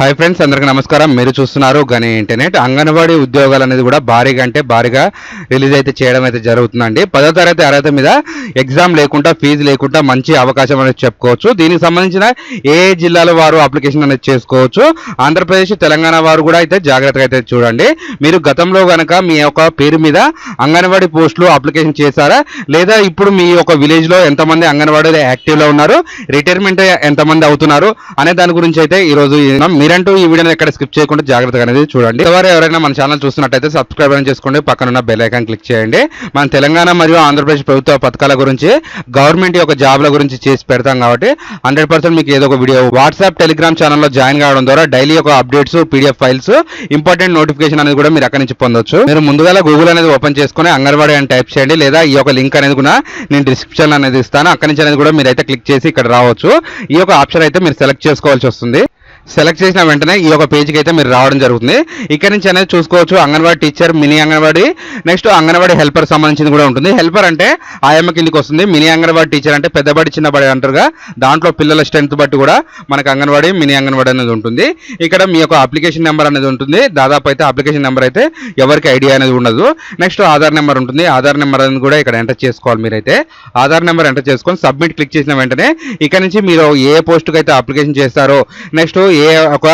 Hi friends, అందరికీ నమస్కారం. మీరు చూస్తున్నారు గని ఇంటర్నెట్. అంగన్వాడీ ఉద్యోగాలు అనేది కూడా భారీగా రిలీజ్ అయితే చేయడం అయితే జరుగుతుందండి. 10వ తరగతి అర్హత మీద ఎగ్జామ్ లేకుండా, ఫీజు లేకుండా మంచి అవకాశం అనేది చెప్పుకోవచ్చు. దీనికి సంబంధించిన ఏ జిల్లాల వారు అప్లికేషన్ అనేది చేసుకోవచ్చు. ఆంధ్రప్రదేశ్, తెలంగాణ వారు కూడా అయితే జాగ్రత్తగా అయితే చూడండి. మీరు గతంలో కనుక మీ యొక్క పేరు మీద అంగన్వాడీ పోస్టులు అప్లికేషన్ చేశారా, లేదా ఇప్పుడు మీ యొక్క విలేజ్లో ఎంతమంది అంగన్వాడీ యాక్టివ్లో ఉన్నారు, రిటైర్మెంట్ ఎంతమంది అవుతున్నారు అనే దాని గురించి అయితే ఈరోజు మీరంటూ ఈ వీడియోని ఎక్కడ స్కిప్ చేయకుండా జాగ్రత్తగా అనేది చూడండి. ఎవరైనా మన ఛానల్ చూస్తున్నట్టయితే సబ్స్క్రైబ్ అని చేసుకోండి, పక్కన బెల్ ఐకాన్ క్లిక్ చేయండి. మన తెలంగాణ మరియు ఆంధ్రప్రదేశ్ ప్రభుత్వ పథకాల గురించి, గవర్నమెంట్ యొక్క జాబ్ల గురించి చేసి పెడతాం కాబట్టి 100% మీకు ఏదో ఒక వీడియో వాట్సాప్, టెలిగ్రామ్ ఛానల్లో జాయిన్ కావడం ద్వారా డైలీ ఒక updates, PDF files, important notification అనేది కూడా మీరు అక్కడి నుంచి పొందొచ్చు. మీరు ముందుగా గూగుల్ అనేది ఓపెన్ చేసుకుని అంగన్వాడీ అని టైప్ చేయండి, లేదా ఈ యొక్క లింక్ అనేది కూడా నేను డిస్క్రిప్షన్ అనేది ఇస్తాను. అక్కడి నుంచి అనేది కూడా మీరు అయితే క్లిక్ చేసి ఇక్కడ రావచ్చు. ఈ యొక్క ఆప్షన్ అయితే మీరు సెలెక్ట్ చేసుకోవాల్సి వస్తుంది. సెలెక్ట్ చేసిన వెంటనే ఈ యొక్క పేజ్కి అయితే మీరు రావడం జరుగుతుంది. ఇక్కడ నుంచి అనేది చూసుకోవచ్చు anganwadi teacher, mini anganwadi, next anganwadi helper సంబంధించింది కూడా ఉంటుంది. హెల్పర్ అంటే ఆయమ్మ కిందికి వస్తుంది. మినీ అంగన్వాడీ టీచర్ అంటే పెద్దబడి చిన్నబడి అంటారుగా, దాంట్లో పిల్లల స్ట్రెంత్ బట్టి కూడా మనకు అంగన్వాడీ, మినీ అంగన్వాడీ అనేది ఉంటుంది. ఇక్కడ మీ యొక్క అప్లికేషన్ నెంబర్ అనేది ఉంటుంది. దాదాపు అయితే అప్లికేషన్ నెంబర్ అయితే ఎవరికి ఐడియా అనేది ఉండదు. నెక్స్ట్ ఆధార్ నెంబర్ ఉంటుంది. ఆధార్ నెంబర్ అనేది కూడా ఇక్కడ ఎంటర్ చేసుకోవాలి. మీరైతే ఆధార్ నెంబర్ ఎంటర్ చేసుకొని సబ్మిట్ క్లిక్ చేసిన వెంటనే ఇక్కడ నుంచి మీరు ఏ పోస్టుకి అయితే అప్లికేషన్ చేస్తారో, నెక్స్ట్ ఏ ఒక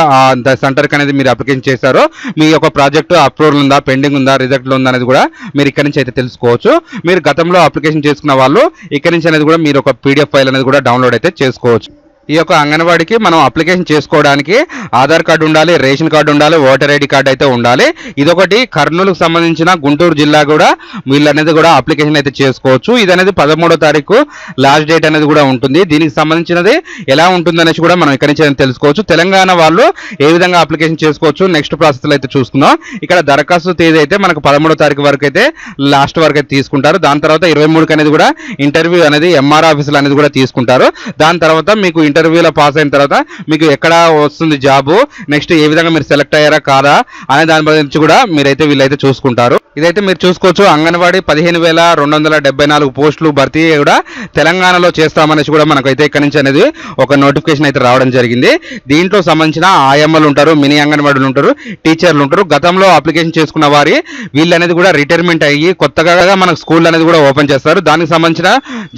సెంటర్కి అనేది మీరు అప్లికేషన్ చేశారో, మీ యొక్క ప్రాజెక్టు అప్రూవల్ ఉందా, పెండింగ్ ఉందా, రిజల్ట్ ఉందా అనేది కూడా మీరు ఇక్కడ నుంచి అయితే తెలుసుకోవచ్చు. మీరు గతంలో అప్లికేషన్ చేసుకున్న వాళ్ళు ఇక్కడ నుంచి అనేది కూడా మీరు ఒక పీడిఎఫ్ ఫైల్ అనేది కూడా డౌన్లోడ్ అయితే చేసుకోవచ్చు. ఈ యొక్క అంగన్వాడీకి మనం అప్లికేషన్ చేసుకోవడానికి ఆధార్ కార్డు ఉండాలి, రేషన్ కార్డు ఉండాలి, ఓటర్ ఐడి కార్డు అయితే ఉండాలి. ఇదొకటి కర్నూలుకు సంబంధించిన గుంటూరు జిల్లా కూడా వీళ్ళు అనేది కూడా అప్లికేషన్ అయితే చేసుకోవచ్చు. ఇది అనేది 13వ తారీఖు లాస్ట్ డేట్ అనేది కూడా ఉంటుంది. దీనికి సంబంధించినది ఎలా ఉంటుంది అనేసి కూడా మనం ఇక్కడి నుంచి తెలుసుకోవచ్చు. తెలంగాణ వాళ్ళు ఏ విధంగా అప్లికేషన్ చేసుకోవచ్చు నెక్స్ట్ ప్రాసెస్లో అయితే చూసుకుందాం. ఇక్కడ దరఖాస్తు తేదీ అయితే మనకు 13వ తారీఖు వరకు అయితే లాస్ట్ వరకు అయితే తీసుకుంటారు. దాని తర్వాత 23కి అనేది కూడా ఇంటర్వ్యూ అనేది ఎంఆర్ ఆఫీసులు అనేది కూడా తీసుకుంటారు. దాని తర్వాత మీకు ఇంటర్వ్యూలో పాస్ అయిన తర్వాత మీకు ఎక్కడ వస్తుంది జాబు, నెక్స్ట్ ఏ విధంగా మీరు సెలెక్ట్ అయ్యారా కాదా అనే దాని గురించి కూడా మీరైతే వీళ్ళైతే చూసుకుంటారు. ఇదైతే మీరు చూసుకోవచ్చు. అంగన్వాడీ 15,274 పోస్టులు భర్తీ కూడా తెలంగాణలో చేస్తామనేసి కూడా మనకైతే ఇక్కడ నుంచి అనేది ఒక నోటిఫికేషన్ అయితే రావడం జరిగింది. దీంట్లో సంబంధించిన ఆయమ్మలు ఉంటారు, మినీ అంగన్వాడీలు ఉంటారు, టీచర్లు ఉంటారు. గతంలో అప్లికేషన్ చేసుకున్న వారి వీళ్ళు అనేది కూడా రిటైర్మెంట్ అయ్యి కొత్తగా మనకు స్కూల్ అనేది కూడా ఓపెన్ చేస్తారు. దానికి సంబంధించిన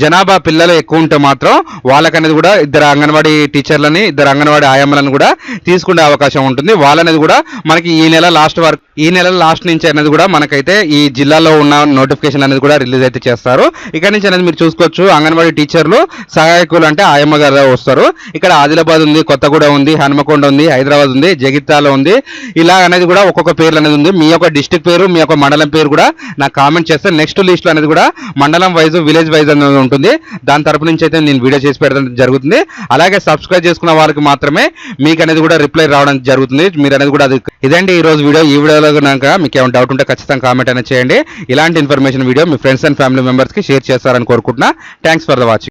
జనాభా పిల్లలు ఎక్కువ ఉంటే మాత్రం వాళ్ళకనేది కూడా ఇద్దరు అంగన్వాడీ టీచర్లని, ఇద్దరు అంగన్వాడీ ఆయమ్మలను కూడా తీసుకునే అవకాశం ఉంటుంది. వాళ్ళనేది కూడా మనకి ఈ నెల లాస్ట్ నుంచి అనేది కూడా మనకైతే ఈ జిల్లాలో ఉన్న నోటిఫికేషన్ అనేది కూడా రిలీజ్ అయితే చేస్తారు. ఇక్కడ నుంచి అనేది మీరు చూసుకోవచ్చు. అంగన్వాడీ టీచర్లు, సహాయకులు అంటే ఆయమ్మ గారు వస్తారు. ఇక్కడ ఆదిలాబాద్ ఉంది, కొత్తగూడ ఉంది, హనుమకొండ ఉంది, హైదరాబాద్ ఉంది, జగిత్యాల ఉంది. ఇలా అనేది కూడా ఒక్కొక్క పేర్లు అనేది ఉంది. మీ యొక్క డిస్ట్రిక్ట్ పేరు, మీ యొక్క మండలం పేరు కూడా నాకు కామెంట్ చేస్తే నెక్స్ట్ లిస్ట్ అనేది కూడా మండలం వైజ్, విలేజ్ వైజ్ అనేది ఉంటుంది. దాని తరపు నుంచి అయితే నేను వీడియో చేసి పెట్టడం జరుగుతుంది. అలాగే సబ్స్క్రైబ్ చేసుకున్న వారికి మాత్రమే మీకు అనేది కూడా రిప్లై రావడం జరుగుతుంది. మీరు అనేది కూడా ఇదండి ఈ రోజు వీడియో. ఈ వీడియోలో కనుక మీకు ఏమైనా డౌట్ ఉంటే ఖచ్చితంగా కామెంట్ అనేది చేయండి. ఇలాంటి information video me friends and family మెంబర్స్కి షేర్ చేస్తారని కోరుకుంటున్నా. Thanks for the watching.